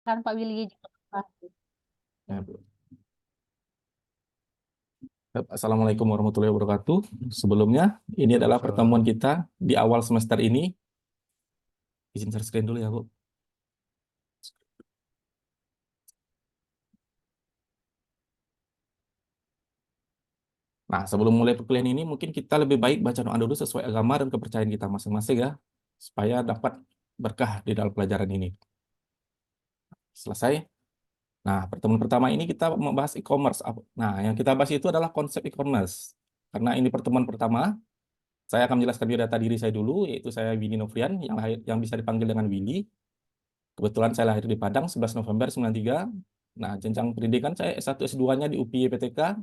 Kan Pak Willy juga. Ya, Bu. Assalamualaikum warahmatullahi wabarakatuh. Sebelumnya, ini adalah pertemuan kita di awal semester ini. Izin share screen dulu ya, Bu. Nah, sebelum mulai perkuliahan ini, mungkin kita lebih baik baca doa dulu sesuai agama dan kepercayaan kita masing-masing ya, supaya dapat berkah di dalam pelajaran ini. Selesai. Nah, pertemuan pertama ini kita membahas e-commerce. Nah, yang kita bahas itu adalah konsep e-commerce. Karena ini pertemuan pertama, saya akan menjelaskan biodata diri saya dulu, yaitu saya Willy Novrian, yang bisa dipanggil dengan Willy. Kebetulan saya lahir di Padang 11 November 93. Nah, jenjang pendidikan saya S1 S2-nya di UPI PTK.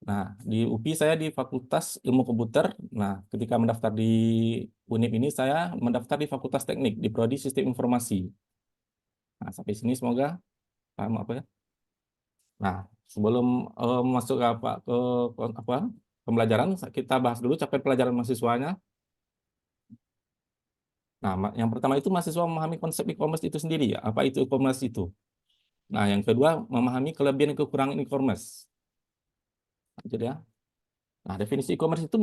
Nah, di UPI saya di Fakultas Ilmu Komputer. Nah, ketika mendaftar di UNIP ini saya mendaftar di Fakultas Teknik di Prodi Sistem Informasi. Nah, sampai sini semoga paham apa ya. Nah, sebelum masuk ke apa pembelajaran, kita bahas dulu capaian pelajaran mahasiswanya. Nah, yang pertama itu mahasiswa memahami konsep e-commerce itu sendiri ya. Apa itu e-commerce itu? Nah, yang kedua memahami kelebihan dan kekurangan e-commerce. Jadi ya. Nah, definisi e-commerce itu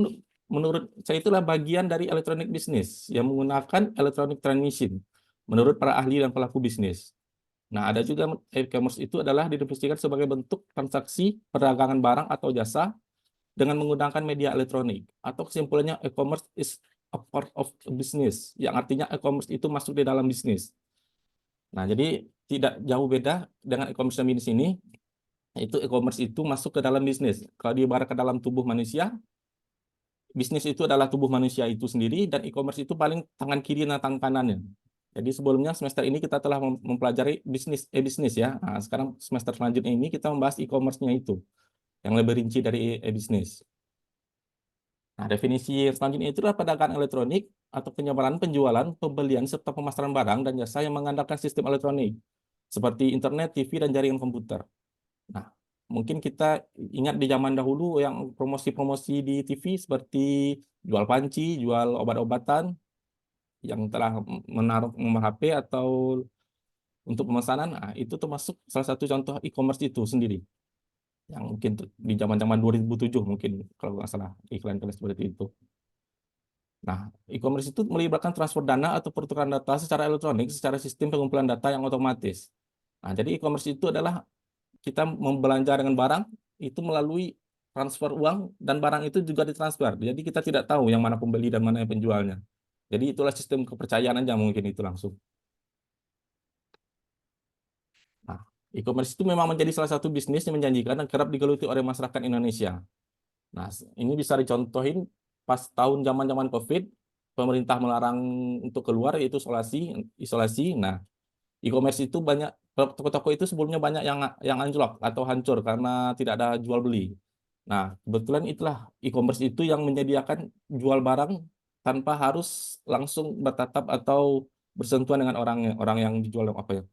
menurut saya itulah bagian dari electronic business yang menggunakan electronic transmission menurut para ahli dan pelaku bisnis. Nah, ada juga e-commerce itu adalah didefinisikan sebagai bentuk transaksi perdagangan barang atau jasa dengan menggunakan media elektronik. Atau kesimpulannya e-commerce is a part of a business, yang artinya e-commerce itu masuk di dalam bisnis. Nah, jadi tidak jauh beda dengan e-commerce dan bisnis ini, itu e-commerce itu masuk ke dalam bisnis. Kalau diibaratkan ke dalam tubuh manusia, bisnis itu adalah tubuh manusia itu sendiri, dan e-commerce itu paling tangan kiri dan tangan kanannya. Jadi sebelumnya semester ini kita telah mempelajari bisnis ya. Nah, sekarang semester selanjutnya ini kita membahas e-commerce-nya itu, yang lebih rinci dari e-bisnis. Nah, definisi selanjutnya itu adalah perdagangan elektronik atau penyebaran, penjualan, pembelian, serta pemasaran barang dan jasa yang mengandalkan sistem elektronik, seperti internet, TV, dan jaringan komputer. Nah, mungkin kita ingat di zaman dahulu yang promosi-promosi di TV seperti jual panci, jual obat-obatan yang telah menaruh nomor HP atau untuk pemesanan, nah, itu termasuk salah satu contoh e-commerce itu sendiri. Yang mungkin di zaman-zaman 2007 mungkin kalau nggak salah iklan-iklan seperti itu. Nah, e-commerce itu melibatkan transfer dana atau pertukaran data secara elektronik secara sistem pengumpulan data yang otomatis. Nah, jadi e-commerce itu adalah kita membelanja dengan barang itu melalui transfer uang dan barang itu juga ditransfer. Jadi kita tidak tahu yang mana pembeli dan mana yang penjualnya. Jadi itulah sistem kepercayaan aja mungkin itu langsung. Nah, e-commerce itu memang menjadi salah satu bisnis yang menjanjikan dan kerap digeluti oleh masyarakat Indonesia. Nah, ini bisa dicontohin pas tahun zaman-zaman COVID, pemerintah melarang untuk keluar yaitu isolasi. Nah, e-commerce itu banyak toko-toko itu sebelumnya banyak yang anjlok atau hancur karena tidak ada jual beli. Nah, kebetulan itulah e-commerce itu yang menyediakan jual barang tanpa harus langsung bertatap atau bersentuhan dengan orang yang dijual apa ya.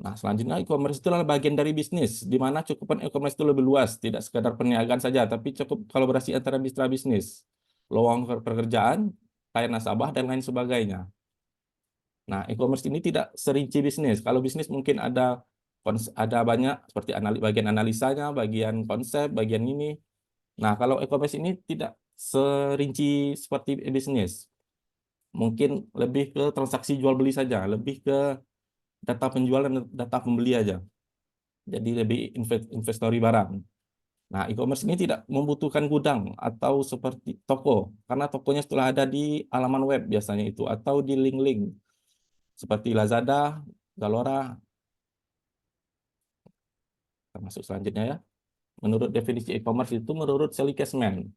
Nah, selanjutnya e-commerce itu adalah bagian dari bisnis, di mana cakupan e-commerce itu lebih luas, tidak sekadar perniagaan saja, tapi cukup kolaborasi antara mitra bisnis, lowongan pekerjaan, klien nasabah, dan lain sebagainya. Nah, e-commerce ini tidak serinci bisnis. Kalau bisnis mungkin ada banyak seperti bagian analisanya, bagian konsep, bagian ini. Nah, kalau e-commerce ini tidak serinci seperti bisnis. Mungkin lebih ke transaksi jual beli saja, lebih ke data penjual dan data pembeli aja. Jadi lebih investori barang. Nah, e-commerce ini tidak membutuhkan gudang atau seperti toko, karena tokonya setelah ada di halaman web biasanya itu, atau di link-link seperti Lazada, Zalora, termasuk selanjutnya ya. Menurut definisi e-commerce itu menurut Sally Cashman.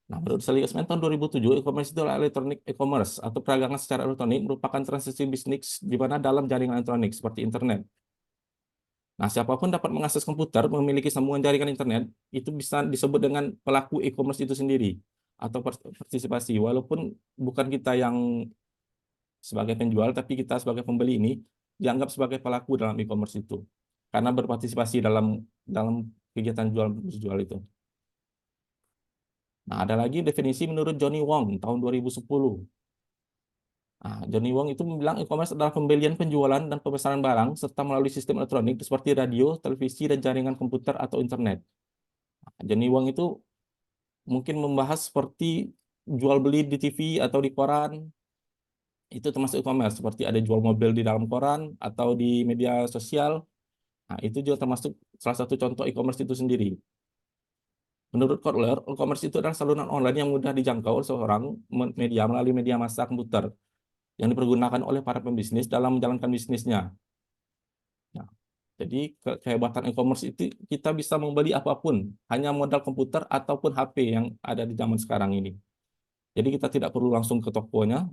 Nah, menurut Sally Cashman tahun 2007, e-commerce itu adalah electronic e-commerce atau perdagangan secara elektronik merupakan transaksi bisnis di mana dalam jaringan elektronik seperti internet. Nah, siapapun dapat mengakses komputer, memiliki sambungan jaringan internet, itu bisa disebut dengan pelaku e-commerce itu sendiri atau partisipasi. Walaupun bukan kita yang sebagai penjual, tapi kita sebagai pembeli ini dianggap sebagai pelaku dalam e-commerce itu karena berpartisipasi dalam dalam kegiatan jual itu. Nah, ada lagi definisi menurut Johnny Wong tahun 2010. Johnny Wong itu bilang e-commerce adalah pembelian, penjualan, dan pemesanan barang serta melalui sistem elektronik seperti radio, televisi, dan jaringan komputer atau internet. Johnny Wong itu mungkin membahas seperti jual beli di TV atau di koran, itu termasuk e-commerce, seperti ada jual mobil di dalam koran atau di media sosial. Itu juga termasuk salah satu contoh e-commerce itu sendiri. Menurut Kotler, e-commerce itu adalah saluran online yang mudah dijangkau oleh seorang media melalui media massa komputer yang dipergunakan oleh para pembisnis dalam menjalankan bisnisnya. Nah, jadi kehebatan e-commerce itu kita bisa membeli apapun, hanya modal komputer ataupun HP yang ada di zaman sekarang ini. Jadi kita tidak perlu langsung ke tokonya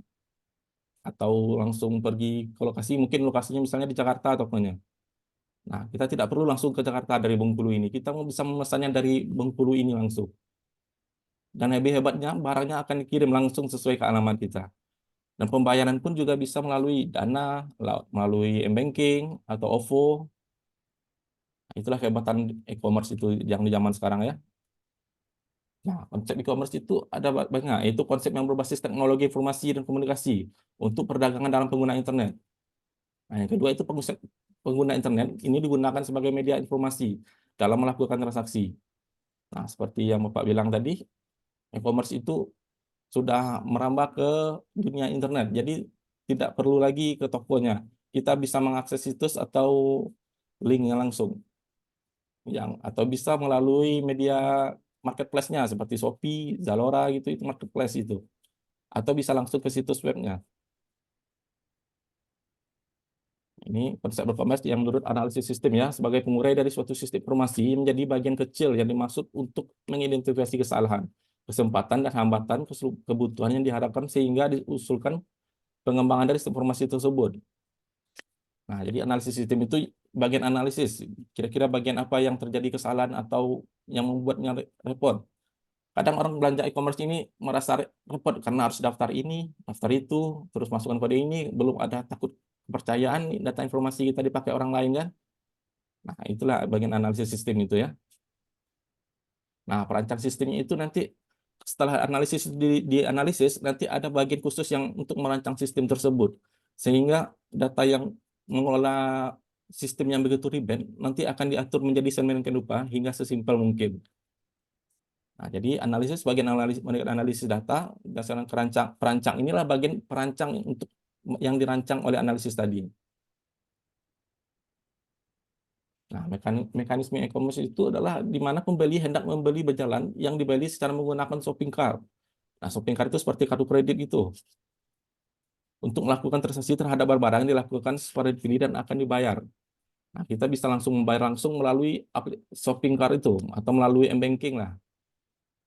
atau langsung pergi ke lokasi, mungkin lokasinya misalnya di Jakarta tokonya. Nah, kita tidak perlu langsung ke Jakarta dari Bengkulu ini. Kita bisa memesannya dari Bengkulu ini langsung. Dan lebih hebatnya, barangnya akan dikirim langsung sesuai ke alamat kita. Dan pembayaran pun juga bisa melalui Dana, melalui m-banking, atau OVO. Itulah kehebatan e-commerce itu yang di zaman sekarang ya. Nah, konsep e-commerce itu ada banyak, yaitu konsep yang berbasis teknologi informasi dan komunikasi untuk perdagangan dalam pengguna internet. Nah, yang kedua itu pengguna internet ini digunakan sebagai media informasi dalam melakukan transaksi. Nah, seperti yang Bapak bilang tadi, e-commerce itu sudah merambah ke dunia internet. Jadi tidak perlu lagi ke tokonya. Kita bisa mengakses situs atau linknya langsung. Atau bisa melalui media marketplace-nya seperti Shopee, Zalora gitu, itu marketplace itu. Atau bisa langsung ke situs webnya. Ini konsep e-commerce yang menurut analisis sistem ya, sebagai pengurai dari suatu sistem informasi menjadi bagian kecil yang dimaksud untuk mengidentifikasi kesalahan, kesempatan, dan hambatan kebutuhan yang diharapkan sehingga diusulkan pengembangan dari informasi tersebut. Nah, jadi analisis sistem itu bagian analisis, kira-kira bagian apa yang terjadi kesalahan atau yang membuatnya repot. Kadang orang belanja e-commerce ini merasa repot karena harus daftar ini, daftar itu, terus masukkan kode ini, belum ada takut kepercayaan data informasi kita dipakai orang lain kan. Nah, itulah bagian analisis sistem itu ya. Nah, perancang sistemnya itu nanti setelah analisis dianalisis, nanti ada bagian khusus yang untuk merancang sistem tersebut. Sehingga data yang mengelola sistem yang begitu ribet nanti akan diatur menjadi sedemikian rupa hingga sesimpel mungkin. Nah, jadi bagian analisis data berdasarkan perancang inilah bagian perancang untuk yang dirancang oleh analisis tadi. Nah, mekanisme e-commerce itu adalah di mana pembeli hendak membeli berjalan yang dibeli secara menggunakan shopping cart. Nah, shopping cart itu seperti kartu kredit itu. Untuk melakukan transaksi terhadap barang yang dilakukan secara dipilih dan akan dibayar. Nah, kita bisa langsung membayar langsung melalui shopping cart itu atau melalui m-banking lah.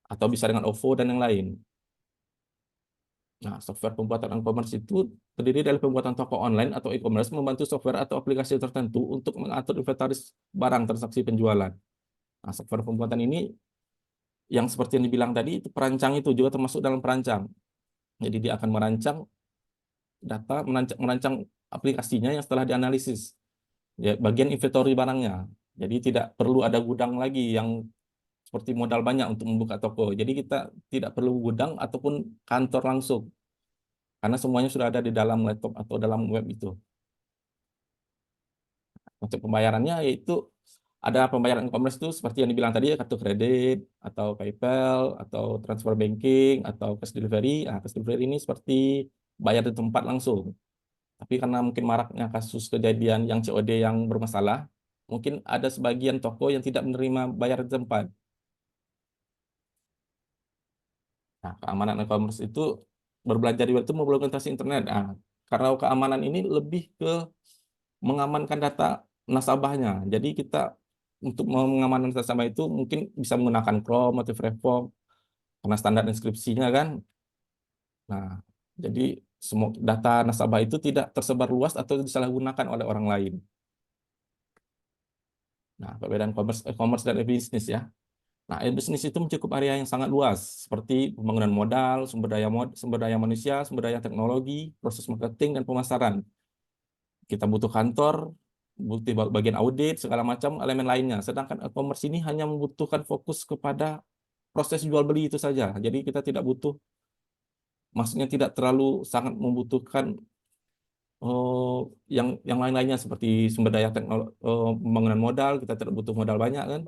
Atau bisa dengan OVO dan yang lain. Nah, software pembuatan e-commerce itu terdiri dari pembuatan toko online atau e-commerce membantu software atau aplikasi tertentu untuk mengatur inventaris barang transaksi penjualan. Nah, software pembuatan ini yang seperti yang dibilang tadi itu perancang itu juga termasuk dalam perancang. Jadi dia akan merancang data, merancang aplikasinya yang setelah dianalisis. Ya, bagian inventory barangnya. Jadi tidak perlu ada gudang lagi yang seperti modal banyak untuk membuka toko. Jadi kita tidak perlu gudang ataupun kantor langsung. Karena semuanya sudah ada di dalam laptop atau dalam web itu. Untuk pembayarannya yaitu ada pembayaran e-commerce itu seperti yang dibilang tadi ya, kartu kredit atau PayPal atau transfer banking atau cash delivery. Nah, cash delivery ini seperti bayar di tempat langsung. Tapi karena mungkin maraknya kasus kejadian yang COD yang bermasalah, mungkin ada sebagian toko yang tidak menerima bayar di tempat. Nah, keamanan e-commerce itu berbelanja di web itu implementasi internet. Nah, karena keamanan ini lebih ke mengamankan data nasabahnya. Jadi kita untuk mengamankan nasabah itu mungkin bisa menggunakan Chrome, Motif Reform, karena standar inskripsinya kan. Nah, jadi semua data nasabah itu tidak tersebar luas atau disalahgunakan oleh orang lain. Nah, perbedaan e-commerce dan e-business ya. Nah, e-business itu mencakup area yang sangat luas, seperti pembangunan modal, sumber daya manusia, sumber daya teknologi, proses marketing, dan pemasaran. Kita butuh kantor, butuh bagian audit, segala macam elemen lainnya. Sedangkan e-commerce ini hanya membutuhkan fokus kepada proses jual beli itu saja. Jadi kita tidak butuh maksudnya tidak terlalu sangat membutuhkan yang lain-lainnya seperti sumber daya teknologi, pembangunan modal, kita tidak butuh modal banyak kan.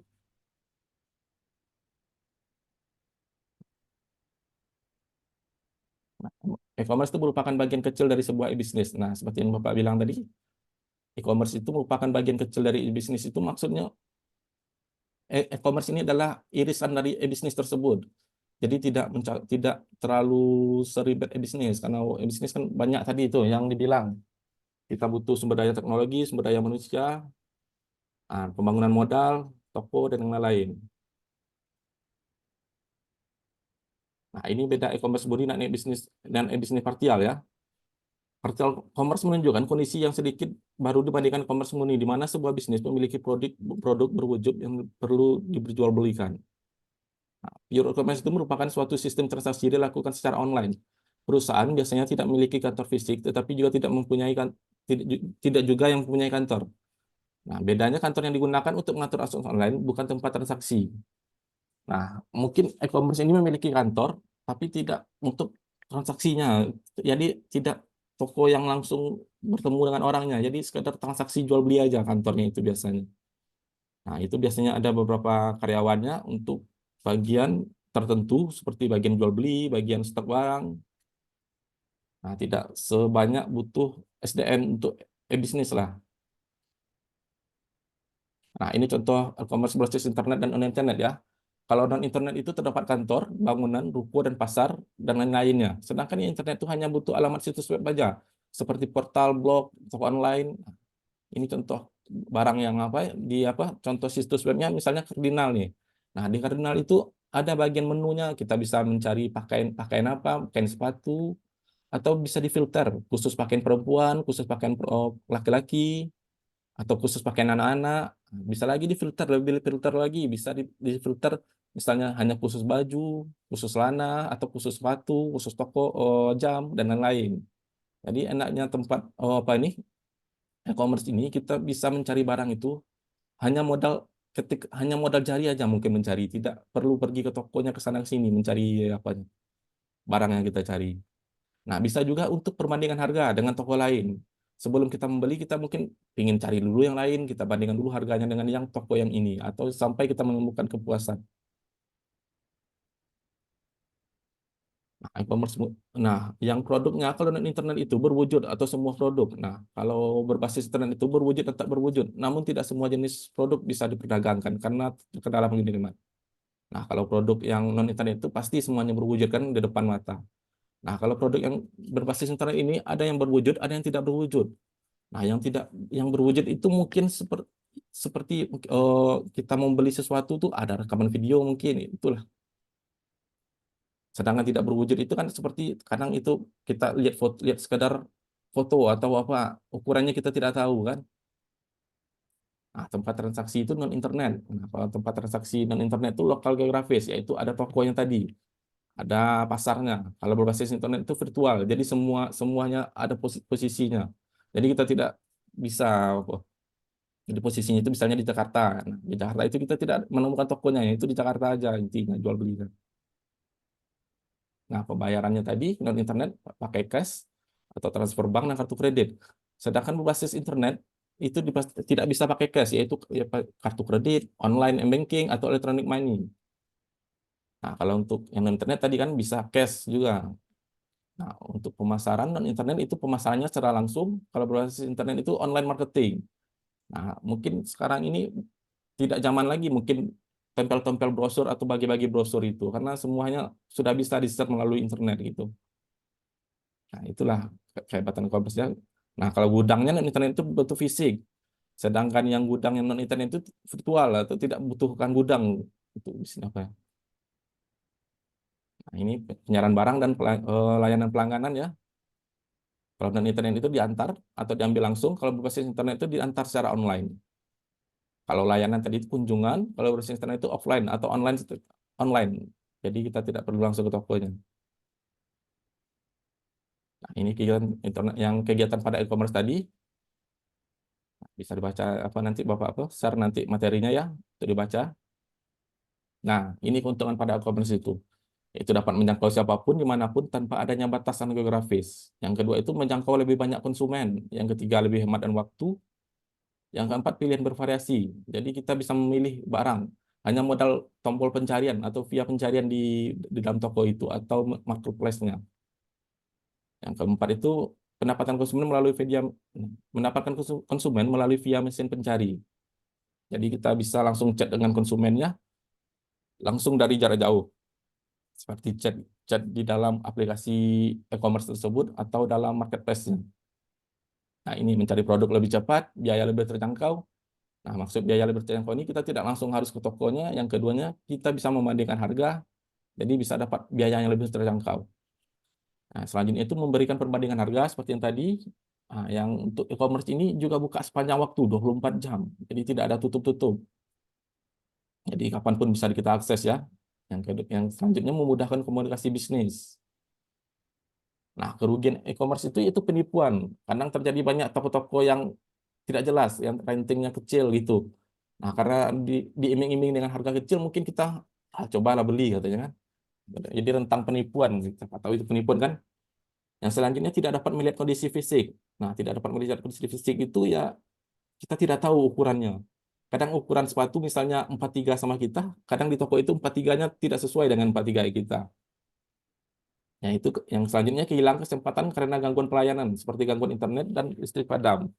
Nah, e-commerce itu merupakan bagian kecil dari sebuah e-bisnis. Nah, seperti yang Bapak bilang tadi, e-commerce itu merupakan bagian kecil dari e-bisnis, itu maksudnya e-commerce ini adalah irisan dari e-bisnis tersebut. Jadi tidak terlalu seribet e-bisnis, karena e-bisnis kan banyak tadi itu yang dibilang. Kita butuh sumber daya teknologi, sumber daya manusia, pembangunan modal, toko, dan yang lain. Nah, ini beda e-commerce murni dan e-bisnis parsial ya. Partial commerce menunjukkan kondisi yang sedikit baru dibandingkan commerce murni, di mana sebuah bisnis memiliki produk berwujud yang perlu diperjualbelikan. Nah, pure commerce itu merupakan suatu sistem transaksi dilakukan secara online. Perusahaan biasanya tidak memiliki kantor fisik, tetapi juga tidak juga yang mempunyai kantor. Nah, bedanya kantor yang digunakan untuk mengatur akses online bukan tempat transaksi. Nah, mungkin e-commerce ini memiliki kantor, tapi tidak untuk transaksinya. Jadi tidak toko yang langsung bertemu dengan orangnya. Jadi sekedar transaksi jual beli aja kantornya itu biasanya. Nah, itu biasanya ada beberapa karyawannya untuk bagian tertentu seperti bagian jual beli, bagian stok barang. Nah, tidak sebanyak butuh SDM untuk e-bisnis lah. Nah, ini contoh e-commerce berbasis internet dan non-internet ya. Kalau non-internet itu terdapat kantor, bangunan, ruko, dan pasar, dan lain-lainnya. Sedangkan yang internet itu hanya butuh alamat situs web saja, seperti portal, blog, toko online. Ini contoh barang yang contoh situs webnya misalnya Cardinal nih. Nah, di Cardinal itu ada bagian menunya, kita bisa mencari pakaian apa, pakaian sepatu, atau bisa difilter, khusus pakaian perempuan, khusus pakaian laki-laki, atau khusus pakaian anak-anak. Bisa lagi difilter, lebih filter lagi, bisa difilter misalnya hanya khusus baju, khusus celana, atau khusus sepatu, khusus toko, jam, dan lain-lain. Jadi enaknya tempat e-commerce ini, kita bisa mencari barang itu hanya hanya modal jari aja mungkin mencari, tidak perlu pergi ke tokonya ke sana ke sini mencari apa barang yang kita cari. Nah, bisa juga untuk perbandingan harga dengan toko lain. Sebelum kita membeli, kita mungkin ingin cari dulu yang lain, kita bandingkan dulu harganya dengan yang toko yang ini, atau sampai kita menemukan kepuasan. Nah, nah, yang produknya kalau non internet itu berwujud atau semua produk. Nah, kalau berbasis internet itu berwujud tetap berwujud, namun tidak semua jenis produk bisa diperdagangkan karena terkendala pengiriman. Nah, kalau produk yang non internet itu pasti semuanya berwujud kan di depan mata. Nah, kalau produk yang berbasis internet ini ada yang berwujud, ada yang tidak berwujud. Nah, yang berwujud itu mungkin seperti kita mau beli sesuatu tuh ada rekaman video mungkin itulah. Sedangkan tidak berwujud itu kan seperti kadang itu kita lihat sekedar foto atau apa ukurannya kita tidak tahu kan. Nah, tempat transaksi itu non internet. Nah, kalau tempat transaksi non internet itu lokal geografis, yaitu ada tokonya tadi, ada pasarnya. Kalau berbasis internet itu virtual, jadi semuanya ada posisinya. Jadi kita tidak bisa jadi posisinya itu misalnya di Jakarta. Nah, di Jakarta itu kita tidak menemukan tokonya, itu di Jakarta aja intinya jual belinya. Nah, pembayarannya tadi non internet pakai cash atau transfer bank dan kartu kredit. Sedangkan berbasis internet itu tidak bisa pakai cash, yaitu ya, kartu kredit, online banking atau electronic money. Nah, kalau untuk yang non internet tadi kan bisa cash juga. Nah, untuk pemasaran non internet itu pemasarannya secara langsung. Kalau berbasis internet itu online marketing. Nah, mungkin sekarang ini tidak zaman lagi mungkin tempel-tempel brosur atau bagi-bagi brosur itu karena semuanya sudah bisa di-share melalui internet gitu. Nah, itulah kehebatan e-commerce-nya. Nah, kalau gudangnya non internet itu bentuk fisik. Sedangkan yang gudang yang non internet itu virtual atau tidak membutuhkan gudang itu bisnis apa ya? Nah, ini penyaran barang dan layanan pelangganan ya. Kalau non internet itu diantar atau diambil langsung, kalau berbasis internet itu diantar secara online. Kalau layanan tadi itu kunjungan, kalau berbasis internet itu offline atau online. Jadi kita tidak perlu langsung ke tokonya. Nah, ini kegiatan internet yang kegiatan pada e-commerce tadi bisa dibaca apa nanti Bapak share nanti materinya ya untuk dibaca. Nah, ini keuntungan pada e-commerce itu. Itu dapat menjangkau siapapun dimanapun tanpa adanya batasan geografis. Yang kedua itu menjangkau lebih banyak konsumen. Yang ketiga lebih hemat dan waktu. Yang keempat pilihan bervariasi. Jadi kita bisa memilih barang hanya modal tombol pencarian atau via pencarian di dalam toko itu atau marketplace-nya. Yang keempat itu pendapatan konsumen melalui via mendapatkan konsumen melalui via mesin pencari. Jadi kita bisa langsung chat dengan konsumennya langsung dari jarak jauh. Seperti chat chat di dalam aplikasi e-commerce tersebut atau dalam marketplace-nya. Nah, ini mencari produk lebih cepat, biaya lebih terjangkau. Nah, maksud biaya lebih terjangkau ini kita tidak langsung harus ke tokonya. Yang keduanya, kita bisa membandingkan harga, jadi bisa dapat biaya yang lebih terjangkau. Nah, selanjutnya itu memberikan perbandingan harga seperti yang tadi. Nah, yang untuk e-commerce ini juga buka sepanjang waktu, 24 jam. Jadi tidak ada tutup-tutup. Jadi kapanpun bisa kita akses ya. Yang selanjutnya memudahkan komunikasi bisnis. Nah, kerugian e-commerce itu penipuan. Kadang terjadi banyak toko-toko yang tidak jelas, yang ratingnya kecil gitu. Nah, karena diiming-iming dengan harga kecil, mungkin kita cobalah beli katanya kan. Jadi rentang penipuan, kita tahu itu penipuan kan. Yang selanjutnya tidak dapat melihat kondisi fisik. Nah, tidak dapat melihat kondisi fisik itu ya kita tidak tahu ukurannya. Kadang ukuran sepatu misalnya 43 sama kita, kadang di toko itu 43-nya tidak sesuai dengan 43 kita. Ya, itu yang selanjutnya kehilangan kesempatan karena gangguan pelayanan seperti gangguan internet dan listrik padam.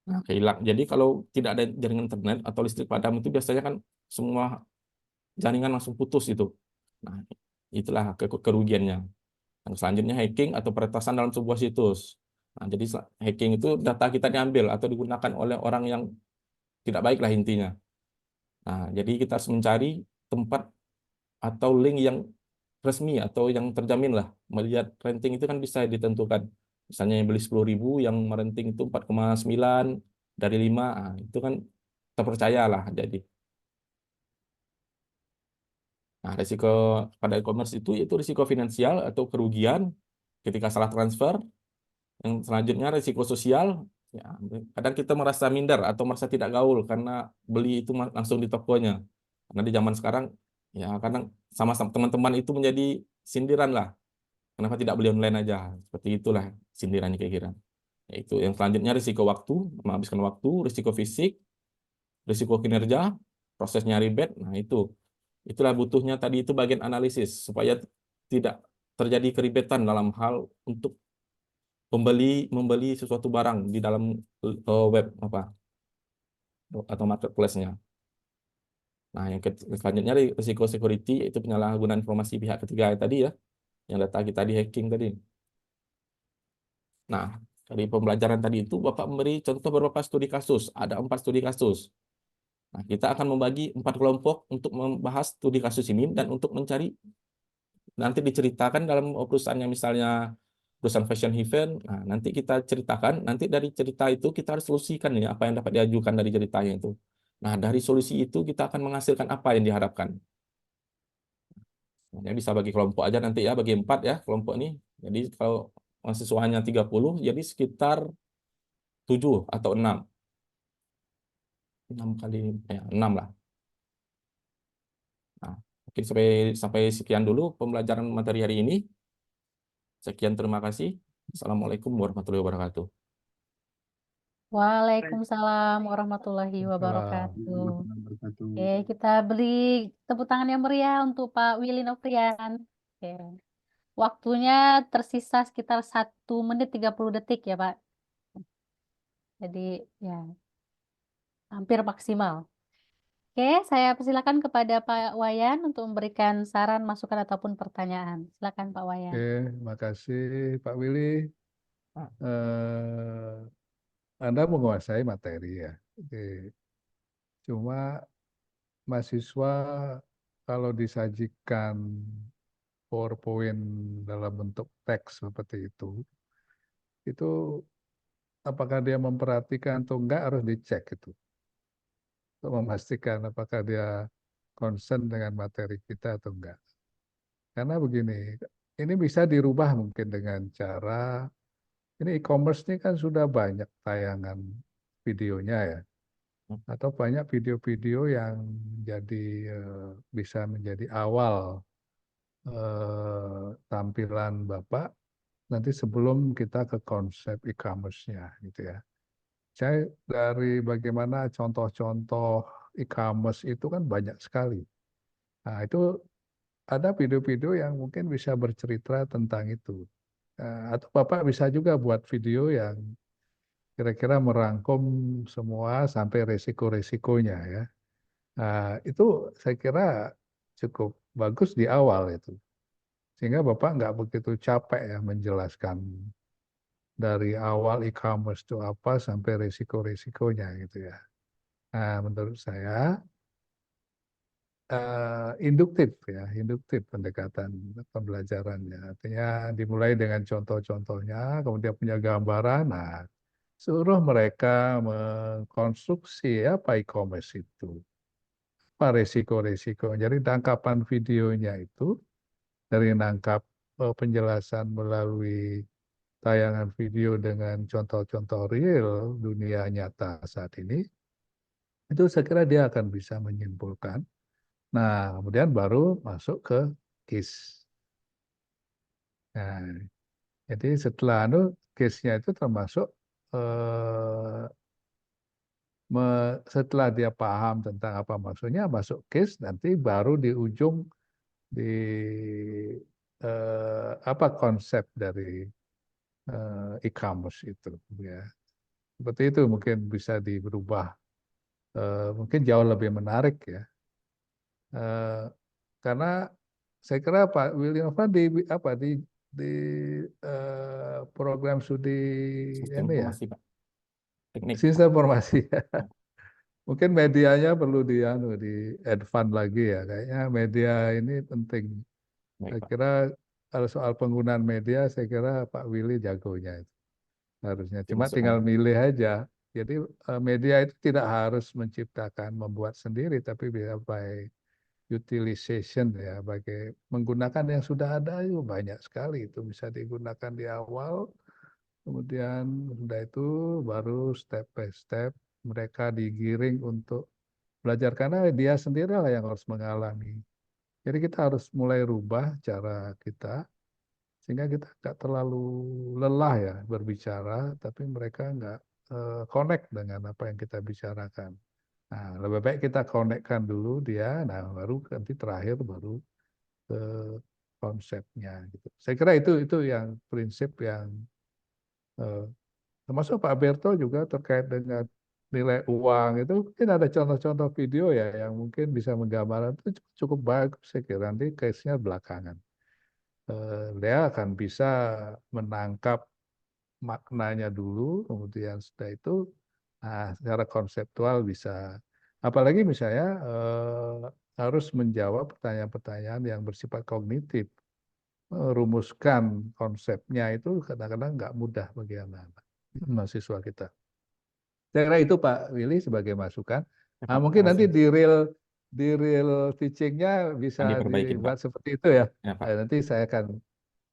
Nah, kehilang. Jadi kalau tidak ada jaringan internet atau listrik padam itu biasanya kan semua jaringan langsung putus itu. Nah, itulah kerugiannya. Yang selanjutnya hacking atau peretasan dalam sebuah situs. Nah, jadi hacking itu data kita diambil atau digunakan oleh orang yang tidak baik lah intinya. Nah, jadi kita harus mencari tempat atau link yang resmi atau yang terjamin lah. Melihat rating itu kan bisa ditentukan. Misalnya yang beli 10.000, yang merenting itu 4,9 dari 5, nah, itu kan terpercaya lah. Jadi, nah risiko pada e-commerce itu risiko finansial atau kerugian ketika salah transfer. Yang selanjutnya risiko sosial. Ya, kadang kita merasa minder atau merasa tidak gaul karena beli itu langsung di tokonya. Karena di zaman sekarang, ya kadang sama-sama teman-teman itu menjadi sindiran lah. Kenapa tidak beli online aja? Seperti itulah sindirannya kira-kira. Yaitu yang selanjutnya risiko waktu, menghabiskan waktu, risiko fisik, risiko kinerja, prosesnya ribet. Nah, itulah butuhnya tadi itu bagian analisis supaya tidak terjadi keribetan dalam hal untuk membeli sesuatu barang di dalam web apa atau marketplace-nya. Nah, yang selanjutnya risiko security itu penyalahgunaan informasi pihak ketiga tadi ya, yang data kita di hacking tadi. Nah, dari pembelajaran tadi itu Bapak memberi contoh beberapa studi kasus. Ada 4 studi kasus. Nah, kita akan membagi 4 kelompok untuk membahas studi kasus ini dan untuk mencari nanti diceritakan dalam perusahaannya misalnya perusahaan fashion event. Nah, nanti kita ceritakan, nanti dari cerita itu kita harus solusikan ya apa yang dapat diajukan dari ceritanya itu. Nah, dari solusi itu kita akan menghasilkan apa yang diharapkan. Nah, bisa bagi kelompok aja nanti ya, bagi 4 ya kelompok ini. Jadi kalau mahasiswanya 30, jadi sekitar 7 atau 6. 6 kali, ya 6 lah. Nah, mungkin sampai sekian dulu pembelajaran materi hari ini. Sekian, terima kasih. Assalamualaikum warahmatullahi wabarakatuh. Waalaikumsalam warahmatullahi wabarakatuh. Assalamualaikum warahmatullahi Oke, wabarakatuh. kita beri tepuk tangan yang meriah untuk Pak Willy Novrian. Oke. Waktunya tersisa sekitar 1 menit 30 detik ya, Pak. Jadi ya hampir maksimal. Oke, saya persilakan kepada Pak Wayan untuk memberikan saran, masukan ataupun pertanyaan. Silakan Pak Wayan. Oke, makasih Pak Willy. Eh, Anda menguasai materi ya. Oke. Cuma mahasiswa kalau disajikan PowerPoint dalam bentuk teks seperti itu apakah dia memperhatikan atau enggak harus dicek itu untuk memastikan apakah dia concern dengan materi kita atau enggak. Karena begini, ini bisa dirubah mungkin dengan cara, ini e-commerce ini kan sudah banyak tayangan videonya ya, atau banyak video-video yang jadi bisa menjadi awal tampilan Bapak nanti sebelum kita ke konsep e-commerce-nya gitu ya. Saya dari bagaimana contoh-contoh e-commerce itu kan banyak sekali. Nah, itu ada video-video yang mungkin bisa bercerita tentang itu. Atau Bapak bisa juga buat video yang kira-kira merangkum semua sampai resiko-resikonya ya. Nah, itu saya kira cukup bagus di awal itu. Sehingga Bapak nggak begitu capek ya menjelaskan dari awal e-commerce itu apa sampai resiko-resikonya gitu ya. Nah, menurut saya induktif pendekatan pembelajarannya. Artinya dimulai dengan contoh-contohnya, kemudian punya gambaran. Nah, suruh mereka mengkonstruksi apa e-commerce itu, apa resiko-resiko. Jadi tangkapan videonya itu dari nangkap penjelasan melalui tayangan video dengan contoh-contoh real dunia nyata saat ini, itu saya kira dia akan bisa menyimpulkan. Nah, kemudian baru masuk ke case. Nah, jadi setelah case-nya itu termasuk eh, setelah dia paham tentang apa maksudnya, masuk case, nanti baru di ujung di apa konsep dari e-commerce itu ya. Seperti itu mungkin bisa diberubah, mungkin jauh lebih menarik ya. Eh, karena saya kira Pak Willy Novan di program studi Sistem ini ya, informasi, Pak. Teknik, Pak. sistem informasi. Ya, Mungkin medianya perlu di advance lagi ya. Kayaknya media ini penting. baik, Saya Pak. kira kalau soal penggunaan media, saya kira Pak Willy jagonya itu harusnya. Cuma Dimasukkan. tinggal milih aja. Jadi media itu tidak harus menciptakan, membuat sendiri, tapi bisa by utilization ya, bagi menggunakan yang sudah ada itu banyak sekali, itu bisa digunakan di awal, kemudian sudah itu baru step by step mereka digiring untuk belajar karena dia sendirilah yang harus mengalami. Jadi kita harus mulai rubah cara kita sehingga kita nggak terlalu lelah ya berbicara, tapi mereka nggak connect dengan apa yang kita bicarakan. Nah, lebih baik kita connect-kan dulu dia, nah baru nanti terakhir baru ke konsepnya gitu. Saya kira itu yang prinsip yang eh, termasuk Pak Berto juga terkait dengan nilai uang itu mungkin ada contoh-contoh video ya yang mungkin bisa menggambarkan itu cukup bagus saya kira nanti case-nya belakangan. Dia akan bisa menangkap maknanya dulu, kemudian setelah itu secara konseptual bisa apalagi misalnya harus menjawab pertanyaan-pertanyaan yang bersifat kognitif. Merumuskan konsepnya itu kadang-kadang nggak mudah bagi anak-anak mahasiswa kita. Saya kira itu Pak Willy sebagai masukan. Ya, Nah, Pak, mungkin terima nanti kasih. di real teachingnya bisa Akan diperbaikin, Pak. dibuat seperti itu ya. Ya, Pak. Nanti saya akan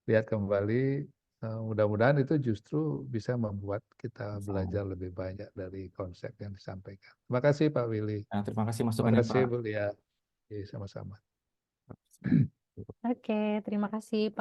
lihat kembali. Mudah-mudahan itu justru bisa membuat kita Sama. belajar lebih banyak dari konsep yang disampaikan. Terima kasih Pak Willy. Nah, terima kasih Terima masukannya, kasih Pak. Bu Lia. Oke, sama-sama. Oke, terima kasih Pak